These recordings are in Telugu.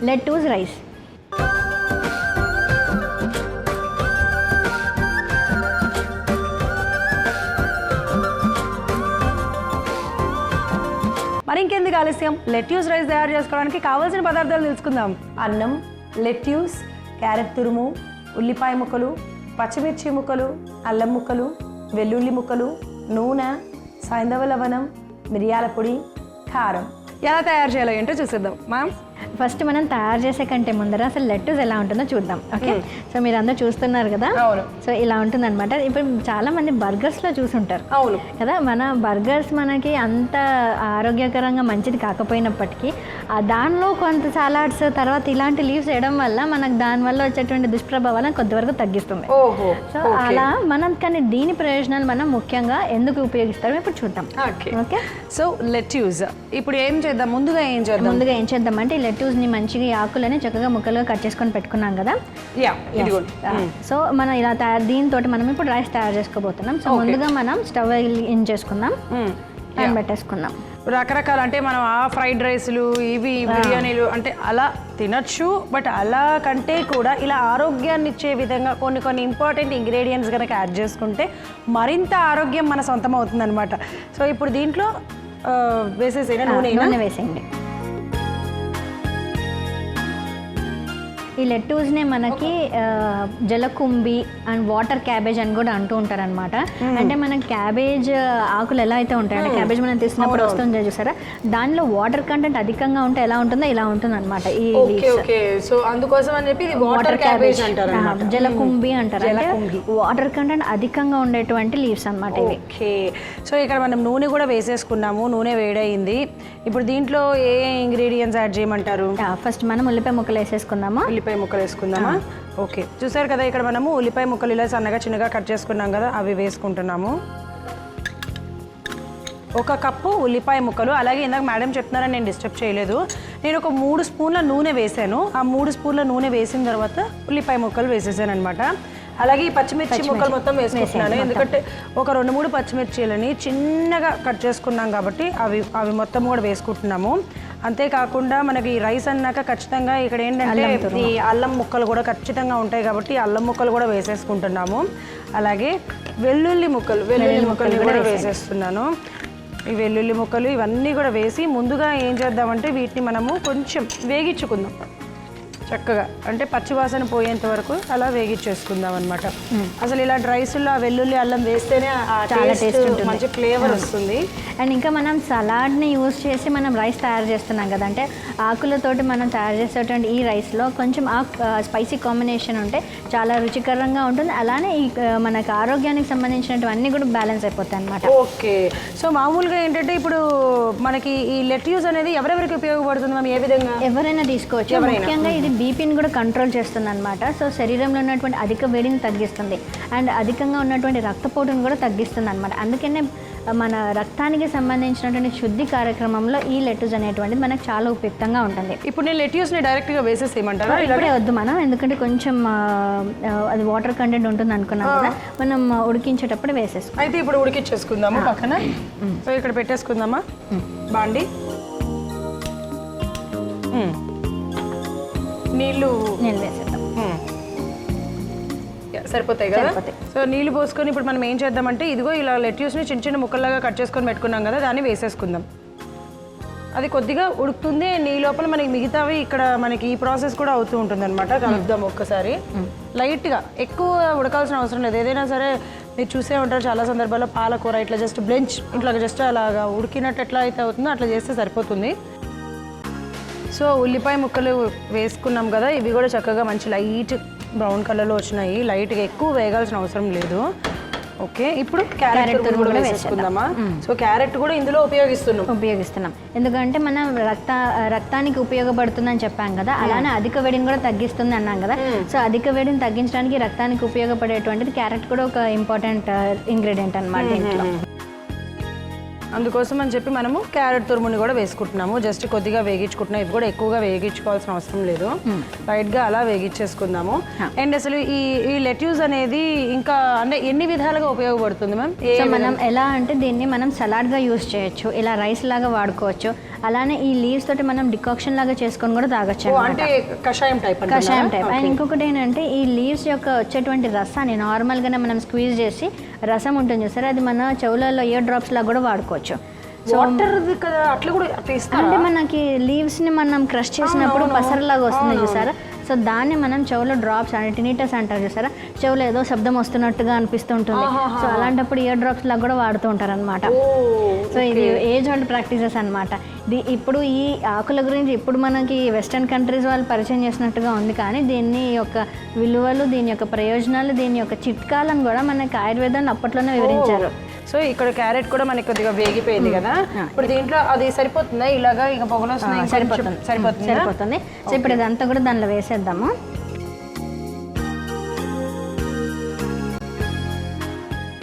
Lettuce rice. మరి ఇంకెందుకు ఆలస్యం, లెట్యూస్ రైస్ తయారు చేసుకోవడానికి కావాల్సిన పదార్థాలు తెలుసుకుందాం. అన్నం, లెట్యూస్, క్యారెట్ తురుము, ఉల్లిపాయ ముక్కలు, పచ్చిమిర్చి ముక్కలు, అల్లం ముక్కలు, వెల్లుల్లి ముక్కలు, నూనె, సైంధవ లవణం, మిరియాల పొడి, కారం. ఎలా తయారు చేయాలో ఏంటో చూసేద్దాం. మ్యామ్, ఫస్ట్ మనం తయారు చేసే కంటే ముందర అసలు లెట్టూస్ ఎలా ఉంటుందో చూద్దాం. ఓకే, సో మీరు అందరూ చూస్తున్నారు కదా. అవును. సో ఇలా ఉంటుంది అనమాట. ఇప్పుడు చాలా మంది బర్గర్స్లో చూసుంటారు. అవును కదా. మన బర్గర్స్ మనకి అంత ఆరోగ్యకరంగా మంచిది కాకపోయినప్పటికీ దానిలో కొంత సలాడ్స్ తర్వాత ఇలాంటి లీవ్స్ వేయడం వల్ల మనకు దానివల్ల వచ్చేటువంటి దుష్ప్రభావాలను కొంతవరకు తగ్గిస్తుంది. ఓహో. సో అలా మనం కానీ దీని ప్రయోజనాలు మనం ముఖ్యంగా ఎందుకు ఉపయోగిస్తారో ఇప్పుడు చూద్దాం. ఓకే, సో లెట్యూస్ ఇప్పుడు ఏం చేద్దాం, ముందుగా ఏం చేద్దామంటే ఈ లెట్యూస్ని మంచిగా ఈ ఆకులని చక్కగా ముక్కలుగా కట్ చేసుకొని పెట్టుకున్నాం కదా. సో మనం ఇలా దీంతో మనం ఇప్పుడు రైస్ తయారు చేసుకోబోతున్నాం. సో ముందుగా మనం స్టవ్ ఆన్ చేసుకుందాం, ప్యాన్ పెట్టేసుకుందాం. రకరకాల అంటే మనం ఆ ఫ్రైడ్ రైస్లు ఇవి బిర్యానీలు అంటే అలా తినచ్చు, బట్ అలా కంటే కూడా ఇలా ఆరోగ్యాన్ని ఇచ్చే విధంగా కొన్ని ఇంపార్టెంట్ ఇంగ్రీడియంట్స్ కనుక యాడ్ చేసుకుంటే మరింత ఆరోగ్యం మన సొంతం అవుతుంది అనమాట. సో ఇప్పుడు దీంట్లో వేసేసేనా నూనె వేసేయండి. ఈ లెట్టూస్నే మనకి జలకుంబి అండ్ వాటర్ క్యాబేజ్ అని కూడా అంటూ ఉంటారనమాట. అంటే మన క్యాబేజ్ ఆకులు ఎలా అయితే ఉంటాయంటే క్యాబేజ్ మనం తీసుకున్నప్పుడు వస్తుంది చూసారా, దానిలో వాటర్ కంటెంట్ అధికంగా ఉంటే ఎలా ఉంటుందో ఇలా ఉంటుంది అనమాట ఈ లీవ్స్. సో అందుకోసం అని చెప్పి వాటర్ క్యాబేజ్ అంటారు, జలకుంబి అంటారు. అంటే వాటర్ కంటెంట్ అధికంగా ఉండేటువంటి లీవ్స్ అనమాట ఇవి. ఓకే, సో ఇక్కడ మనం నూనె కూడా వేసేసుకున్నాము, నూనె వేడయింది. ఇప్పుడు దీంట్లో ఏ ఇంగ్రీడియంట్స్ యాడ్ చేయమంటారు? ఫస్ట్ మనం ఉల్లిపాయ ముక్కలు వేసేసుకుందాము. ఉల్లిపాయ ముక్కలు వేసుకుందామా? ఓకే, చూసారు కదా ఇక్కడ మనము ఉల్లిపాయ ముక్కలు ఇలా సన్నగా చిన్నగా కట్ చేసుకున్నాం కదా, అవి వేసుకుంటున్నాము. 1 కప్పు ఉల్లిపాయ ముక్కలు. అలాగే ఇందాక మేడం చెప్తున్నారని నేను డిస్టర్బ్ చేయలేదు, నేను ఒక 3 స్పూన్ల నూనె వేసాను. ఆ 3 స్పూన్ల నూనె వేసిన తర్వాత ఉల్లిపాయ ముక్కలు వేసేసాను అనమాట. అలాగే ఈ పచ్చిమిర్చి ముక్కలు మొత్తం వేసుకుంటున్నాను, ఎందుకంటే ఒక 2-3 పచ్చిమిర్చీలని చిన్నగా కట్ చేసుకున్నాం కాబట్టి అవి మొత్తం కూడా వేసుకుంటున్నాము. అంతేకాకుండా మనకి ఈ రైస్ అన్నాక ఖచ్చితంగా ఇక్కడ ఏంటంటే ఈ అల్లం ముక్కలు కూడా ఖచ్చితంగా ఉంటాయి కాబట్టి అల్లం ముక్కలు కూడా వేసేసుకుంటున్నాము. అలాగే వెల్లుల్లి ముక్కలు కూడా వేసేస్తున్నాను. ఈ వెల్లుల్లి ముక్కలు ఇవన్నీ కూడా వేసి ముందుగా ఏం చేద్దామంటే వీటిని మనము కొంచెం వేగించుకుందాం చక్కగా, అంటే పచ్చివాసన పోయేంత వరకు అలా వేగించేసుకుందాం అనమాట. అసలు ఇలాంటి రైస్లో ఆ వెల్లుల్లి అల్లం వేస్తేనే చాలా టేస్ట్ ఉంటుంది, మంచి ఫ్లేవర్ వస్తుంది. అండ్ ఇంకా మనం సలాడ్ని యూజ్ చేసి మనం రైస్ తయారు చేస్తున్నాం కదా, అంటే ఆకులతోటి మనం తయారు చేసేటువంటి ఈ రైస్లో కొంచెం స్పైసీ కాంబినేషన్ ఉంటే చాలా రుచికరంగా ఉంటుంది. అలానే ఈ మనకు ఆరోగ్యానికి సంబంధించినవన్నీ కూడా బ్యాలెన్స్ అయిపోతాయి అనమాట. ఓకే, సో మామూలుగా ఏంటంటే ఇప్పుడు మనకి ఈ లెట్యూస్ అనేది ఎవరెవరికి ఉపయోగపడుతుంది, మనం ఏ విధంగా ఎవరైనా తీసుకోవచ్చు. ముఖ్యంగా ఇది బీపీని కూడా కంట్రోల్ చేస్తుంది అనమాట. సో శరీరంలో ఉన్నటువంటి అధిక వేడిని తగ్గిస్తుంది అండ్ అధికంగా ఉన్నటువంటి రక్తపోటును కూడా తగ్గిస్తుంది అనమాట. అందుకనే మన రక్తానికి సంబంధించినటువంటి శుద్ధి కార్యక్రమంలో ఈ లెట్యూస్ అనేటువంటిది మనకు చాలా ఉపయుక్తంగా ఉంటుంది. ఇప్పుడు నేను లెట్యూస్ని డైరెక్ట్గా వేసేసేయమంటారా? ఇప్పుడే వద్దు మనం, ఎందుకంటే కొంచెం అది వాటర్ కంటెంట్ ఉంటుంది అనుకున్నాం కదా, మనం ఉడికించేటప్పుడు వేసేసుకో. అయితే ఇప్పుడు ఉడికించేసుకుందాము పక్కన. సో ఇక్కడ పెట్టేసుకుందామా బాండి. నీళ్ళు వేసేద్దాం, సరిపోతాయి కదా. సో నీళ్ళు పోసుకొని ఇప్పుడు మనం ఏం చేద్దామంటే ఇదిగో ఇలా లెట్యూస్ని చిన్న చిన్న ముక్కల్లాగా కట్ చేసుకొని పెట్టుకున్నాం కదా, దాన్ని వేసేసుకుందాం. అది కొద్దిగా ఉడుకుతుంది, నీ లోపల మనకి మిగతావి ఇక్కడ మనకి ఈ ప్రాసెస్ కూడా అవుతూ ఉంటుంది అనమాట. కలుపుదాం ఒక్కసారి లైట్గా, ఎక్కువ ఉడకాల్సిన అవసరం లేదు. ఏదైనా సరే మీరు చూసే ఉంటారు చాలా సందర్భాల్లో పాలకూర ఇట్లా జస్ట్ ఇట్లా జస్ట్ అలాగా ఉడికినట్టు ఎట్లా అయితే అవుతుందో అట్లా చేస్తే సరిపోతుంది. సో ఉల్లిపాయ ముక్కలు వేసుకున్నాం కదా, ఇవి కూడా చక్కగా మంచి లైట్ బ్రౌన్ కలర్లో వచ్చినాయి. లైట్గా ఎక్కువ వేగాల్సిన అవసరం లేదు. ఓకే, ఇప్పుడు క్యారెట్ కూడా వేసుకుందామా? సో క్యారెట్ కూడా ఇందులో ఉపయోగిస్తున్నాం ఎందుకంటే మనం రక్తానికి ఉపయోగపడుతుందని చెప్పాం కదా, అలానే అధిక వేడిని కూడా తగ్గిస్తుంది అన్నాం కదా. సో అధిక వేడిని తగ్గించడానికి రక్తానికి ఉపయోగపడేటువంటిది క్యారెట్ కూడా ఒక ఇంపార్టెంట్ ఇంగ్రీడియంట్ అన్నమాట ఇంట్లో. అందుకోసం అని చెప్పి మనము క్యారెట్ తురుముని కూడా వేసుకుంటున్నాము. జస్ట్ కొద్దిగా వేగించుకుంటున్నాం. ఇది కూడా ఎక్కువగా వేగించుకోవాల్సిన అవసరం లేదు, లైట్గా అలా వేగించేసుకుందాము. అండ్ అసలు ఈ లెట్యూస్ అనేది ఇంకా అంటే ఎన్ని విధాలుగా ఉపయోగపడుతుంది మ్యామ్? మనం ఎలా అంటే దీన్ని మనం సలాడ్గా యూస్ చేయొచ్చు, ఇలా రైస్ లాగా వాడుకోవచ్చు, అలానే ఈ లీవ్స్ తోటి మనం డికాక్షన్ లాగా చేసుకొని కూడా తాగొచ్చు, అంటే కషాయం టైప్. అండ్ ఇంకొకటి ఏంటంటే ఈ లీవ్స్ యొక్క వచ్చేటువంటి రసాన్ని నార్మల్గానే మనం స్క్వీజ్ చేసి రసం ఉంటుంది సార్, అది మన చెవులలో ఇయర్ డ్రాప్స్ లాగా కూడా వాడుకోవచ్చు. అట్లా కూడా అంటే మనకి లీవ్స్ ని మనం క్రష్ చేసినప్పుడు పసరలాగా వస్తుంది చూసారా, సో దాన్ని మనం చెవులో డ్రాప్స్ అంటే టినిటస్ అంటారు చూసారా, చెవులో ఏదో శబ్దం వస్తున్నట్టుగా అనిపిస్తుంటుంది, సో అలాంటప్పుడు ఇయర్ డ్రాప్స్ లాగా కూడా వాడుతూ ఉంటారు అనమాట. సో ఇది ఏజ్ ఓల్డ్ ప్రాక్టీసెస్ అనమాట. ఇప్పుడు ఈ ఆకుల గురించి ఇప్పుడు మనకి వెస్టర్న్ కంట్రీస్ వాళ్ళు పరిచయం చేసినట్టుగా ఉంది, కానీ దీన్ని యొక్క విలువలు, దీని యొక్క ప్రయోజనాలు, దీని యొక్క చిట్కాలను కూడా మనకి ఆయుర్వేదంలో అప్పట్లోనే వివరించారు. సో ఇక్కడ క్యారెట్ కూడా మనకి కొద్దిగా వేగిపోయింది కదా, ఇప్పుడు దీంట్లో అది సరిపోతుందా? ఇలాగా ఇక పొగలు వస్తున్నాయి, సరిపోతుంది. సో ఇప్పుడు ఇదంతా కూడా దానిలో వేసేద్దాము.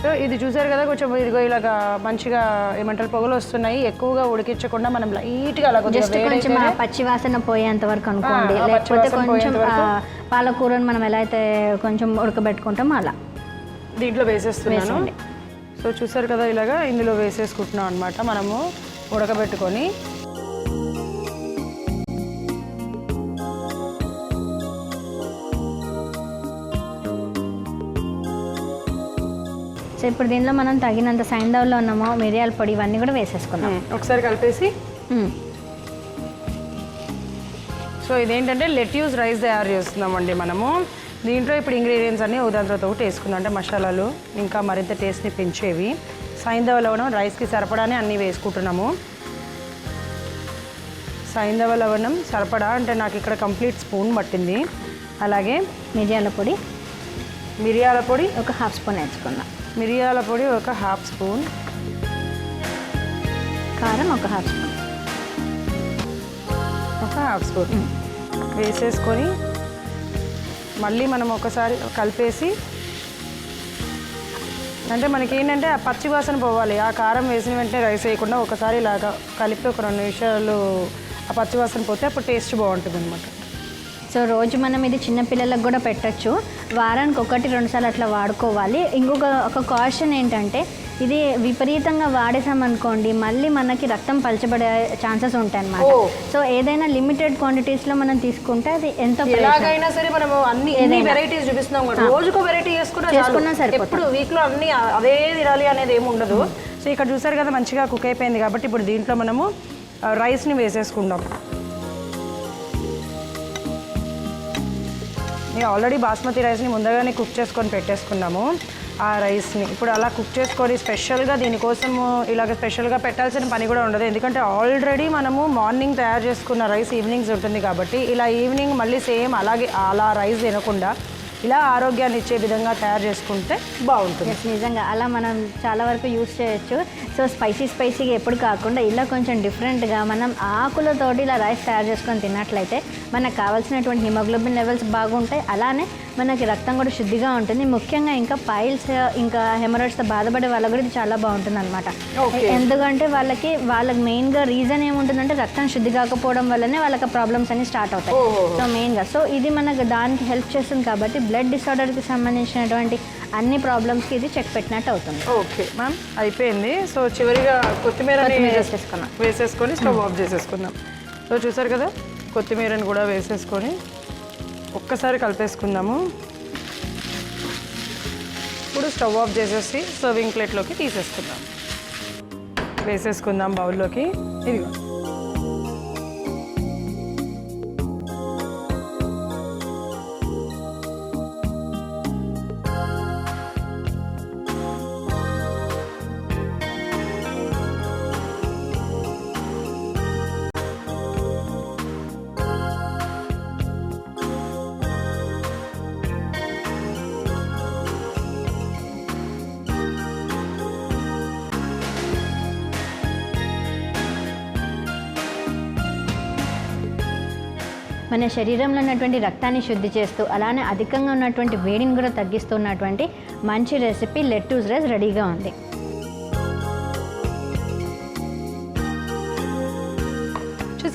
సో ఇది చూసారు కదా, కొంచెం ఇదిగో ఇలాగా మంచిగా ఏమంటారు పొగలు వస్తున్నాయి. ఎక్కువగా ఉడికించకుండా మనం లైట్గా అలా కొంచెం పచ్చి వాసన పోయేంత వరకు అనుకోండి, లేకపోతే కొంచెం పాలకూరను మనం ఎలా అయితే కొంచెం ఉడకబెట్టుకుంటామో అలా దీంట్లో వేసేస్తున్నాను. సో చూసారు కదా, ఇలాగా ఇందులో వేసేసుకుంటున్నాం అనమాట మనము ఉడకబెట్టుకొని. సో ఇప్పుడు దీనిలో మనం తగినంత సైంధవ్లో ఉన్నామో మిరియాల పొడి ఇవన్నీ కూడా వేసేసుకున్నాం, ఒకసారి కలిపేసి. సో ఇదేంటంటే లెట్యూస్ రైస్ తయారు చేస్తున్నామండి మనము. దీంట్లో ఇప్పుడు ఇంగ్రీడియంట్స్ అన్నీ దాని తర్వాత ఒకటి వేసుకుందాం, అంటే మసాలాలు ఇంకా మరింత టేస్ట్ని పెంచేవి. సైంధవ లవణం రైస్కి సరిపడానే అన్నీ వేసుకుంటున్నాము. సైంధవ లవణం సరిపడా అంటే నాకు ఇక్కడ కంప్లీట్ స్పూన్ పట్టింది. అలాగే మిరియాల పొడి ఒక హాఫ్ స్పూన్ వేసుకున్నాం, మిరియాల పొడి ఒక హాఫ్ స్పూన్, కారం ఒక హాఫ్ స్పూన్ వేసేసుకొని మళ్ళీ మనం ఒకసారి కలిపేసి, అంటే మనకి ఏంటంటే ఆ పచ్చి వాసన పోవాలి. ఆ కారం వేసిన వెంటనే రైస్ వేయకుండా ఒకసారి ఇలాగా కలిపి ఒక 2 నిమిషాలు ఆ పచ్చి వాసన పోతే అప్పుడు టేస్ట్ బాగుంటుంది అనమాట. సో రోజు మనం ఇది చిన్నపిల్లలకు కూడా పెట్టచ్చు, వారానికి 1-2 సార్లు అట్లా వాడుకోవాలి. ఒక కాషన్ ఏంటంటే ఇది విపరీతంగా వాడేసామనుకోండి మళ్ళీ మనకి రక్తం పలచబడే ఛాన్సెస్ ఉంటాయి అన్నమాట. సో ఏదైనా లిమిటెడ్ క్వాంటిటీస్లో మనం తీసుకుంటే అది ఎంతో ఎలాగైనా సరే మనం అన్ని వెరైటీస్ చూపిస్తున్నాం కదా, రోజుకో వెరైటీ చేసుకున్నా సరే, ఎప్పుడు వీక్లో అన్ని అదే తినాలి అనేది ఏమి ఉండదు. సో ఇక్కడ చూసారు కదా మంచిగా కుక్ అయిపోయింది కాబట్టి ఇప్పుడు దీంట్లో మనము రైస్ని వేసేసుకుందాం. ఆల్రెడీ బాస్మతి రైస్ని ముందుగానే కుక్ చేసుకొని పెట్టేసుకున్నాము. ఆ రైస్ని ఇప్పుడు అలా కుక్ చేసుకొని స్పెషల్గా దీనికోసము ఇలాగ స్పెషల్గా పెట్టాల్సిన పని కూడా ఉండదు, ఎందుకంటే ఆల్రెడీ మనము మార్నింగ్ తయారు చేసుకున్న రైస్ ఈవినింగ్స్ ఉంటుంది కాబట్టి ఇలా ఈవినింగ్ మళ్ళీ సేమ్ అలా రైస్ తినకుండా ఇలా ఆరోగ్యాన్ని ఇచ్చే విధంగా తయారు చేసుకుంటే బాగుంటుంది. నిజంగా అలా మనం చాలా వరకు యూస్ చేయొచ్చు. సో స్పైసీగా ఎప్పుడు కాకుండా ఇలా కొంచెం డిఫరెంట్గా మనం ఆకులతోటి ఇలా రైస్ తయారు చేసుకొని తిన్నట్లయితే మనకు కావాల్సినటువంటి హిమోగ్లోబిన్ లెవెల్స్ బాగుంటాయి, అలానే మనకి రక్తం కూడా శుద్ధిగా ఉంటుంది. ముఖ్యంగా ఇంకా పైల్స్ ఇంకా హెమరాయిడ్స్తో బాధపడే వాళ్ళకి కూడా ఇది చాలా బాగుంటుంది అనమాట. ఎందుకంటే వాళ్ళకి మెయిన్గా రీజన్ ఏముంటుందంటే రక్తం శుద్ధి కాకపోవడం వల్లనే వాళ్ళకి ప్రాబ్లమ్స్ అన్ని స్టార్ట్ అవుతాయి. సో మెయిన్గా సో ఇది మనకు దానికి హెల్ప్ చేస్తుంది కాబట్టి బ్లడ్ డిసార్డర్కి సంబంధించినటువంటి అన్ని ప్రాబ్లమ్స్కి ఇది చెక్ పెట్టినట్టు అవుతుంది. ఓకే మ్యామ్, అయిపోయింది. సో చివరిగా కొత్తిమీర వేసేసుకొని స్టవ్ ఆఫ్ చేసేసుకుందాం. సో చూసారు కదా, కొత్తిమీరని కూడా వేసేసుకొని ఒక్కసారి కలిపేసుకుందాము. ఇప్పుడు స్టవ్ ఆఫ్ చేసేసి సర్వింగ్ ప్లేట్లోకి తీసేసుకుందాం. వేసేసుకుందాం బౌల్లోకి. ఇదిగో మన శరీరంలో ఉన్నటువంటి రక్తాన్ని శుద్ధి చేస్తూ అలానే అధికంగా ఉన్నటువంటి వేడిని కూడా తగ్గిస్తున్నటువంటి మంచి రెసిపీ లెట్యూస్ రైస్ రెడీగా ఉంది.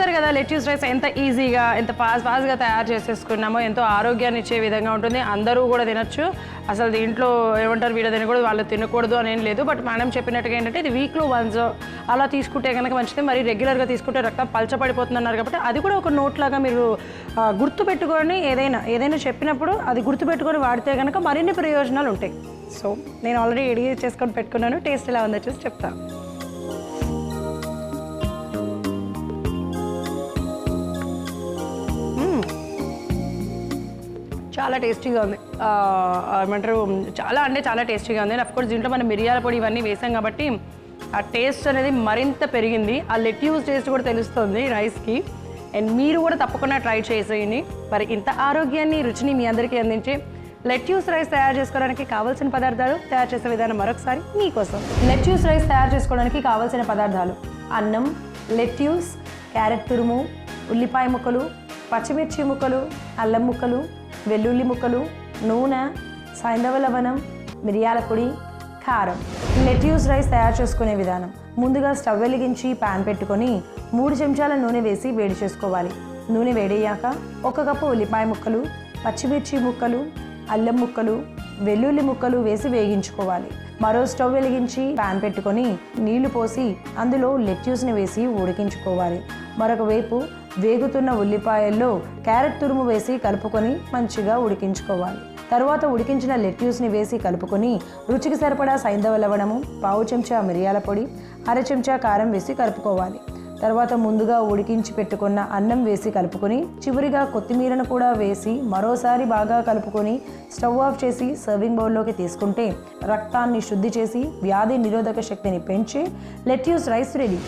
చూసారు కదా లెట్యూస్ రైస్ ఎంత ఈజీగా ఎంత ఫాస్ట్గా తయారు చేసేసుకున్నామో, ఎంతో ఆరోగ్యాన్ని ఇచ్చే విధంగా ఉంటుంది. అందరూ కూడా తినొచ్చు. అసలు దీంట్లో ఏమంటారు వీళ్ళు తినకూడదు వాళ్ళు తినకూడదు అని ఏం లేదు. బట్ మేడం చెప్పినట్టుగా ఏంటంటే ఇది వీక్లో వన్స్ అలా తీసుకుంటే కనుక మంచిది. మరి రెగ్యులర్గా తీసుకుంటే రక్తం పలచబడిపోతుందన్నారు కాబట్టి అది కూడా ఒక నోట్ లాగా మీరు గుర్తుపెట్టుకొని ఏదైనా చెప్పినప్పుడు అది గుర్తుపెట్టుకొని వాడితే కనుక మరిన్ని ప్రయోజనాలు ఉంటాయి. సో నేను ఆల్రెడీ రెడీ చేసుకొని పెట్టుకున్నాను. టేస్ట్ ఎలా ఉందో చూసి చెప్తాను. చాలా టేస్టీగా ఉంది. ఏమంటారు చాలా టేస్టీగా ఉంది. అఫ్కోర్స్ దీంట్లో మనం మిరియాల పొడి ఇవన్నీ వేసాం కాబట్టి ఆ టేస్ట్ అనేది మరింత పెరిగింది. ఆ లెట్యూస్ టేస్ట్ కూడా తెలుస్తుంది రైస్కి. అండ్ మీరు కూడా తప్పకుండా ట్రై చేసేయండి. మరి ఇంత ఆరోగ్యాన్ని రుచిని మీ అందరికీ అందించే లెట్యూస్ రైస్ తయారు చేసుకోవడానికి కావాల్సిన పదార్థాలు, తయారు చేసే విధానం మరొకసారి మీకోసం. లెట్యూస్ రైస్ తయారు చేసుకోవడానికి కావాల్సిన పదార్థాలు: అన్నం, లెట్యూస్, క్యారెట్ తురుము, ఉల్లిపాయ ముక్కలు, పచ్చిమిర్చి ముక్కలు, అల్లం ముక్కలు, వెల్లుల్లి ముక్కలు, నూనె, సైంధవ లవణం, మిరియాల పొడి, కారం. లెట్యూస్ రైస్ తయారు చేసుకునే విధానం: ముందుగా స్టవ్ వెలిగించి ప్యాన్ పెట్టుకొని 3 చెంచాల నూనె వేసి వేడి చేసుకోవాలి. నూనె వేడయ్యాక 1 కప్పు ఉల్లిపాయ ముక్కలు, పచ్చిమిర్చి ముక్కలు, అల్లం ముక్కలు, వెల్లుల్లి ముక్కలు వేసి వేగించుకోవాలి. మరో స్టవ్ వెలిగించి ప్యాన్ పెట్టుకొని నీళ్లు పోసి అందులో లెట్యూస్ని వేసి ఉడికించుకోవాలి. మరొక వైపు వేగుతున్న ఉల్లిపాయల్లో క్యారెట్ తురుము వేసి కలుపుకొని మంచిగా ఉడికించుకోవాలి. తర్వాత ఉడికించిన లెట్యూస్ని వేసి కలుపుకొని రుచికి సరిపడా సైంధవ లవణము, 1/2 చెంచా మిరియాల పొడి, 1/2 చెంచా కారం వేసి కలుపుకోవాలి. తర్వాత ముందుగా ఉడికించి పెట్టుకున్న అన్నం వేసి కలుపుకొని చివరిగా కొత్తిమీరను కూడా వేసి మరోసారి బాగా కలుపుకొని స్టవ్ ఆఫ్ చేసి సర్వింగ్ బౌల్లోకి తీసుకుంటే రక్తాన్ని శుద్ధి చేసి వ్యాధి నిరోధక శక్తిని పెంచి లెట్యూస్ రైస్ రెడీ.